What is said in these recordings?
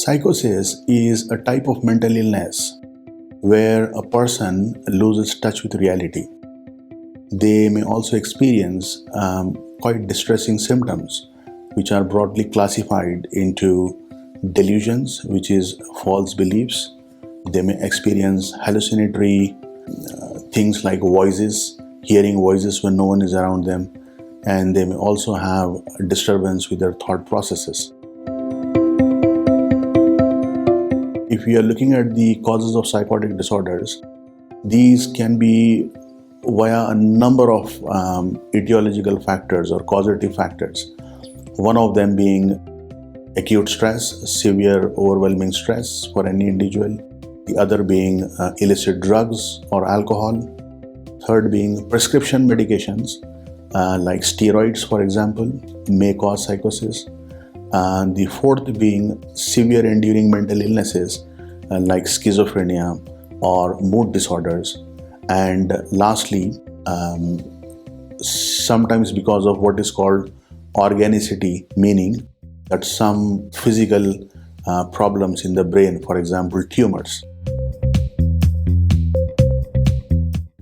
Psychosis is a type of mental illness where a person loses touch with reality. They may also experience quite distressing symptoms, which are broadly classified into delusions, which is false beliefs. They may experience hallucinatory things like voices, hearing voices when no one is around them, and they may also have a disturbance with their thought processes. If we are looking at the causes of psychotic disorders, these can be via a number of etiological factors or causative factors. One of them being acute stress, severe overwhelming stress for any individual. The other being illicit drugs or alcohol. Third being prescription medications like steroids, for example, may cause psychosis. The fourth being severe enduring mental illnesses like schizophrenia or mood disorders. And lastly, sometimes because of what is called organicity, meaning that some physical problems in the brain, for example, tumors.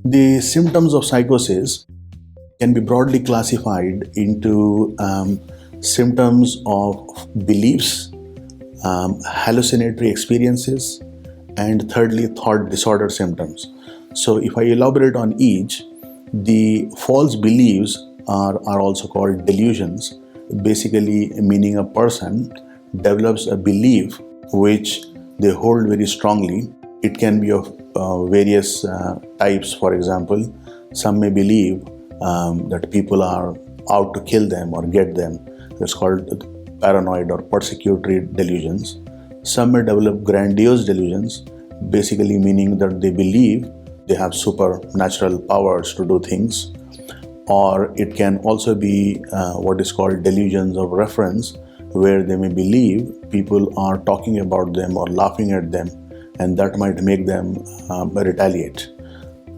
The symptoms of psychosis can be broadly classified into symptoms of beliefs, hallucinatory experiences, and thirdly, thought disorder symptoms. So if I elaborate on each, the false beliefs are also called delusions, basically meaning a person develops a belief which they hold very strongly. It can be of various types. For example, some may believe that people are out to kill them or get them. That's called paranoid or persecutory delusions. Some may develop grandiose delusions, basically meaning that they believe they have supernatural powers to do things. Or it can also be what is called delusions of reference, where they may believe people are talking about them or laughing at them, and that might make them retaliate.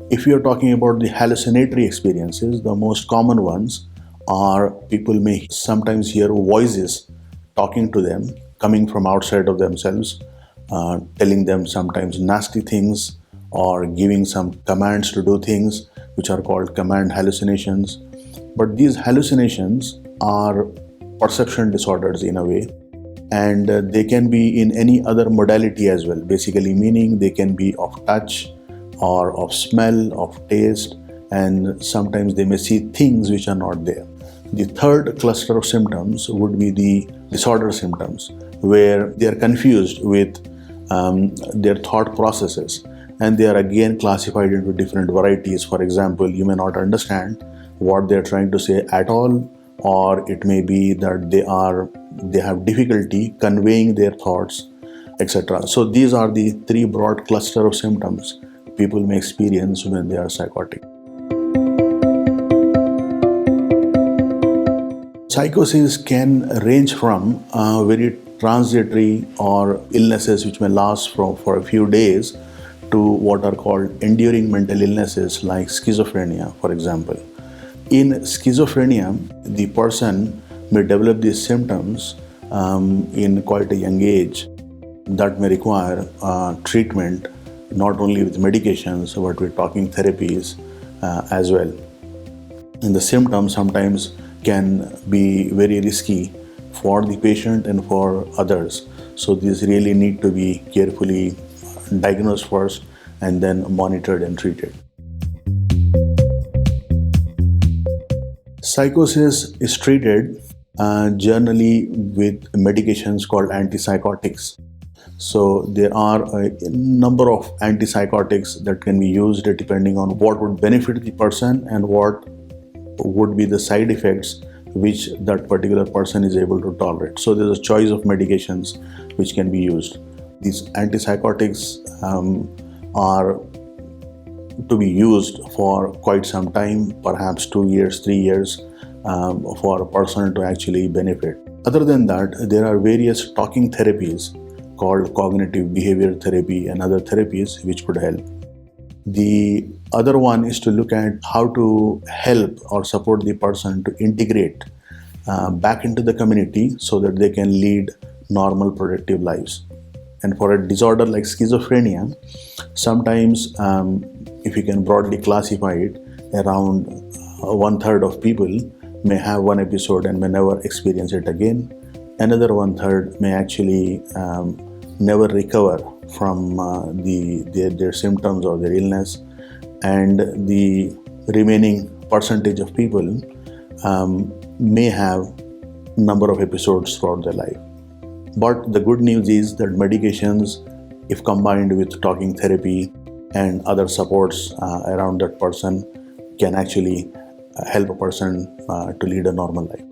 If you are talking about the hallucinatory experiences, the most common ones are people may sometimes hear voices talking to them, coming from outside of themselves, telling them sometimes nasty things or giving some commands to do things, which are called command hallucinations. But these hallucinations are perception disorders in a way, and they can be in any other modality as well, basically meaning they can be of touch or of smell, of taste, and sometimes they may see things which are not there. The third cluster of symptoms would be the disorder symptoms, where they are confused with their thought processes, and they are again classified into different varieties. For example, you may not understand what they are trying to say at all, or it may be that they have difficulty conveying their thoughts, etc. So these are the three broad cluster of symptoms people may experience when they are psychotic. Psychosis can range from very transitory or illnesses which may last for a few days to what are called enduring mental illnesses like schizophrenia, for example. In schizophrenia, the person may develop these symptoms in quite a young age that may require treatment, not only with medications, but with talking therapies as well. And the symptoms sometimes can be very risky for the patient and for others. So these really need to be carefully diagnosed first and then monitored and treated. Psychosis is treated generally with medications called antipsychotics. So there are a number of antipsychotics that can be used depending on what would benefit the person and what would be the side effects which that particular person is able to tolerate. So there's a choice of medications which can be used. These antipsychotics are to be used for quite some time, perhaps 2 years, 3 years, for a person to actually benefit. Other than that, there are various talking therapies called cognitive behavior therapy and other therapies which could help. The other one is to look at how to help or support the person to integrate back into the community so that they can lead normal productive lives. And for a disorder like schizophrenia, sometimes if you can broadly classify it, around one third of people may have one episode and may never experience it again. Another one third may actually never recover from their symptoms or their illness, and the remaining percentage of people may have number of episodes throughout their life. But the good news is that medications, if combined with talking therapy and other supports around that person, can actually help a person to lead a normal life.